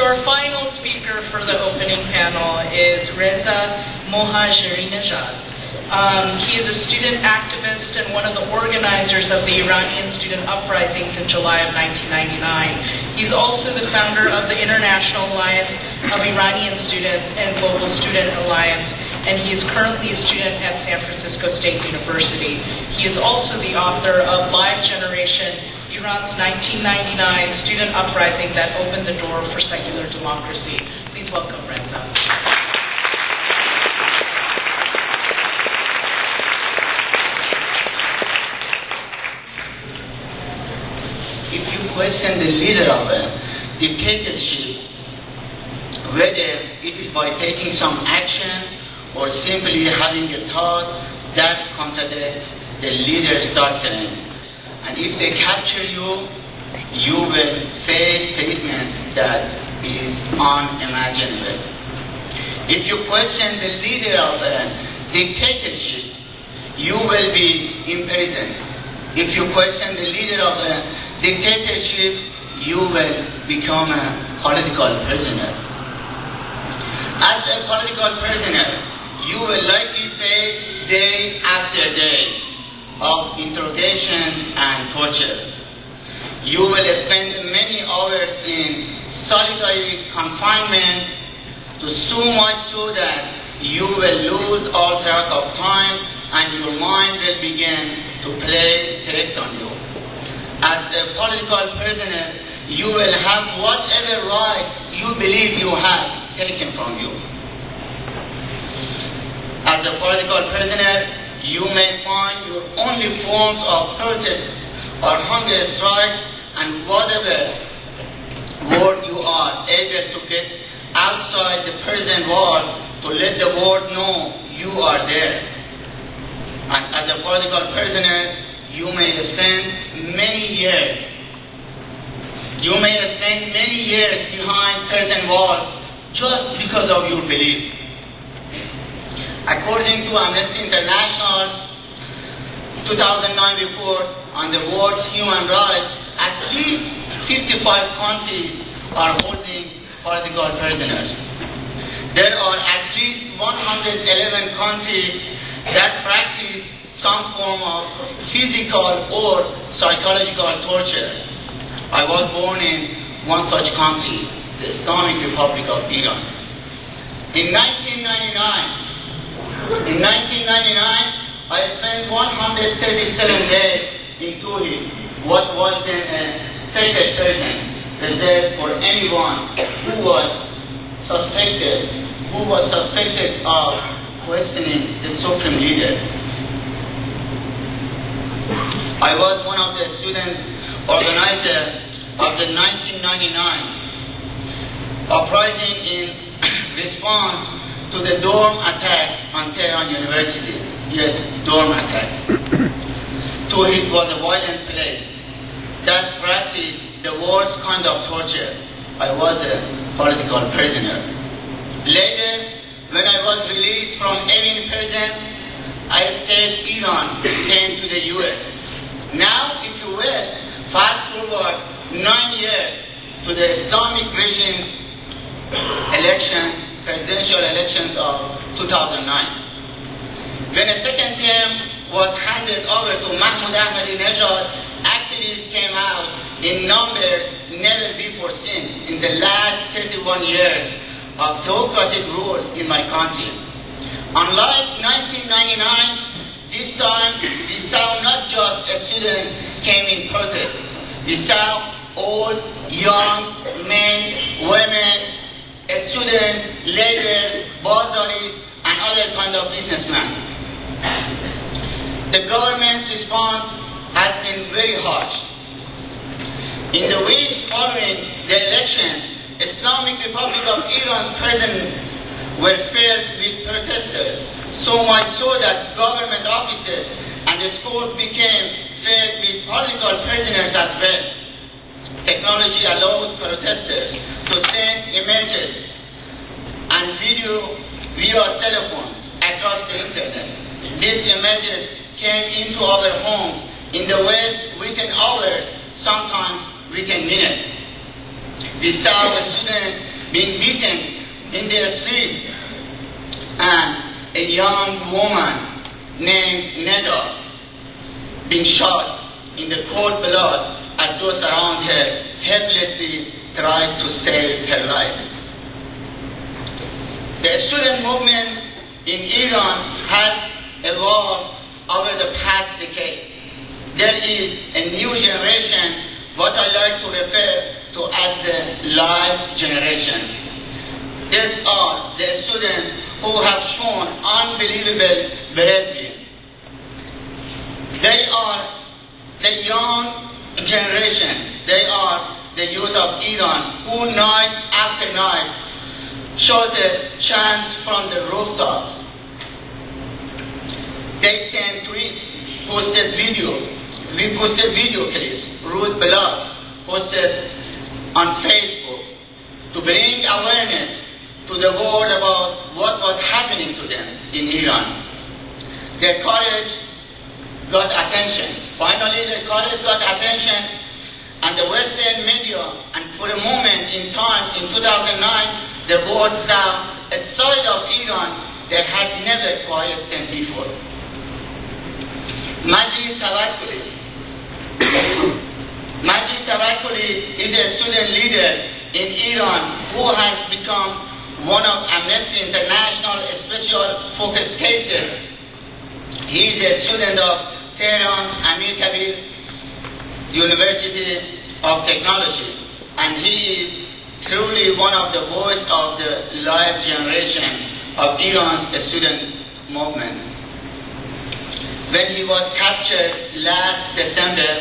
our final speaker for the opening panel is Reza Mohajerinejad. He is a student activist and one of the organizers of the Iranian student uprisings in July of 1999. He's also the founder of the International Alliance of Iranian Students and Global Student Alliance, and he is currently a student at San Francisco State University. He is also the author of Live Generation, Iran's 1999 student uprising that opened the door for secular democracy. Please welcome Reza. If you question the leader of a dictatorship, whether it is by taking some action or simply having a thought that contradicts the leader's doctrine, and if they capture you, you will face statements that is unimaginable. If you question the leader of a dictatorship, you will be imprisoned. If you question the leader of a dictatorship, you will become a political prisoner. As a political prisoner, you will likely face day after day of interrogation and torture. You will spend many hours in solitary confinement, so much so that you will lose all track of time and your mind will begin to play tricks on you. As a political prisoner, you will have whatever right you believe you have taken from you. As a political prisoner, you may find your only forms of protest or hunger strike, and whatever word you are able to get outside the prison walls to let the world know you are there. And as a political prisoner, you may spend many years. You may spend many years behind prison walls just because of your belief. According to Amnesty International 2009 report on the world's human rights, at least 55 countries are holding political prisoners. There are at least 111 countries that practice some form of physical or psychological torture. I was born in one such country, the Islamic Republic of Iran. In 1999, I spent 137 days in Tuhi, what was then a sacred prison reserved for anyone who was suspected of questioning the supreme leader. I was one of the student organizers of the 1999 uprising in response to the dorm attack on Tehran University. Yes, dorm attack. Tuhi was a violent place that practiced the worst kind of torture. I was a political prisoner. Later, when I was released from Evin prison, I escaped Iran, came to the US. Now, if you will, fast forward 9 years to the Islamic regime presidential elections of 2009. When a second term was handed over to Mohajerinejad, activists came out in numbers never before seen in the last 31 years of theocratic rule in my country. Unlike 1999, this time we saw not just a student came in protest. We saw old, young, men, women, students, laborers, bazaris, and other kind of businessmen. The government's response has been very harsh. In the weeks following the election, Islamic Republic of Iran prisons were filled with protesters, so much so that government offices and the schools became filled with political prisoners as well. Technology allows protesters to send images and video via telephones across the internet. These images came into our homes in the West within hours, sometimes within minutes. We saw students being beaten in their sleep, and a young woman named Neda being shot in the cold blood as those around her helplessly tried to save her life. The student movement in Iran has evolved over the past decade. There is a new generation, what I like to refer to as the live generation. These are the students who have shown unbelievable bravery. They are the young generation. They are the youth of Iran who night after night shouted chants from the rooftops. They sent tweets, posted video clips, wrote blogs, posted on Facebook to bring awareness to the world about what was happening to them in Iran. Their courage got attention. Finally, their courage got attention, and the Western media, and for a moment in time, in 2009, the world saw a side of Iran that had never quite seen before. Majid Tavokaloi is a student leader in Iran who has become one of Amnesty International special focus cases. He is a student of Tehran Amir Kabir University of Technology, and he is truly one of the voice of the live generation of Iran's student movement. When he was captured last December,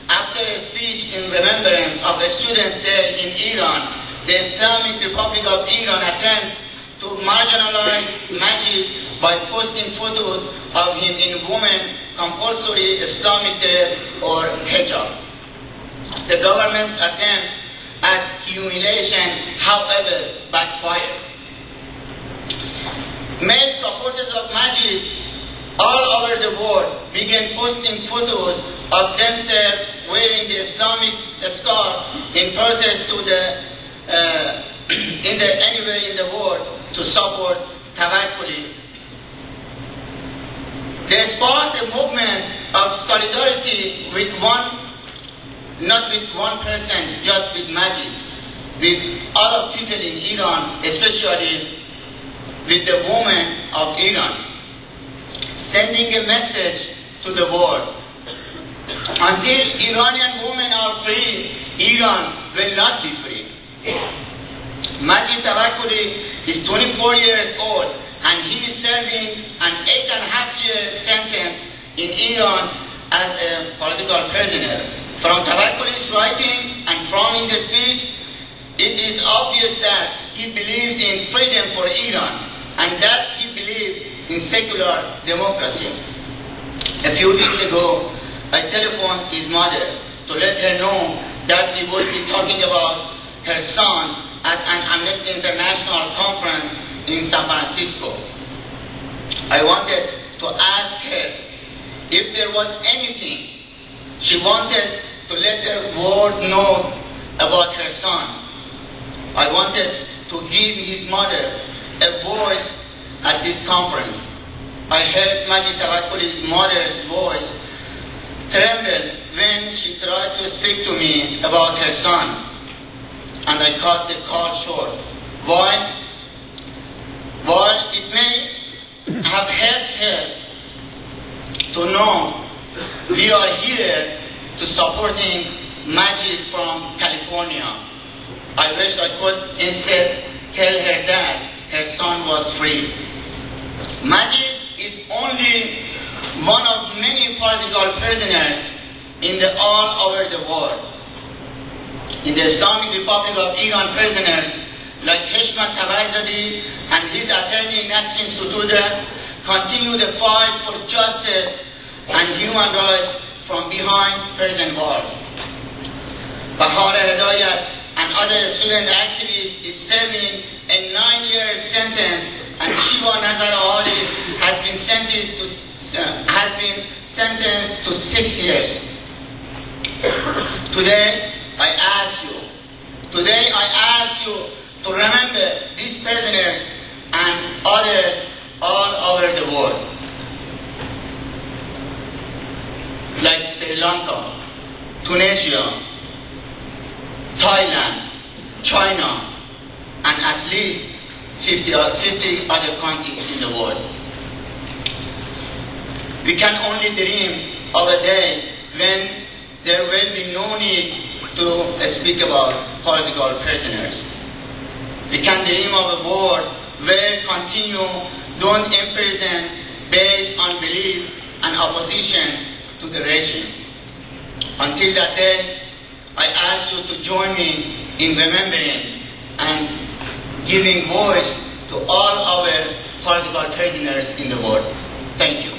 after a speech in remembrance of a student there in Iran, the Islamic Republic of Iran attempts to marginalize Majid by posting photos of him in women's compulsory Islamic dress or hijab. The government's attempt at humiliation, however, backfired. Male supporters of Majid all over the world began posting photos of themselves wearing the Islamic scarf in protest to anywhere in the world to support Tavokaloi. They sparked a movement of solidarity with not with one person, just with Majid, with all of people in Iran, especially with the women of Iran, sending a message to the world. Until Iranian women are free, Iran will not be free. Majid Tavokaloi is 24 years old, and he is serving an 8.5-year sentence in Iran as a political prisoner. From Tavakoli's writings and from his speech, it is obvious that he believes in freedom for Iran, and that he believes in secular democracy. A few weeks ago, I telephoned his mother to let her know that we would be talking about her son at an Amnesty International conference in San Francisco. I wanted to ask her if there was anything she wanted to let the world know about her son. I wanted to give his mother a voice at this conference. I heard Majid Tavakoli's mother's voice tremble when she tried to speak to me about her son, and I cut the call short. Why? Well, it may have helped her to know we are here to supporting Majid from California. I wish I could instead tell her that her son was free. Majid is only one of many political prisoners all over the world. In the Islamic Republic of Iran, prisoners like Azadi and his attorney Nassim Sotoudeh continue the fight for justice and human rights from behind prison walls. Mohajerinejad and other student activists is serving a 9-year sentence, and Shiva Nazarali has been sentenced to 6 years. Today I ask you to remember other countries in the world. We can only dream of a day when there will be no need to speak about political prisoners. We can dream of a world where don't imprison based on belief and opposition to the regime. Until that day, I ask you to join me in remembering and giving voice to all our political prisoners in the world. Thank you.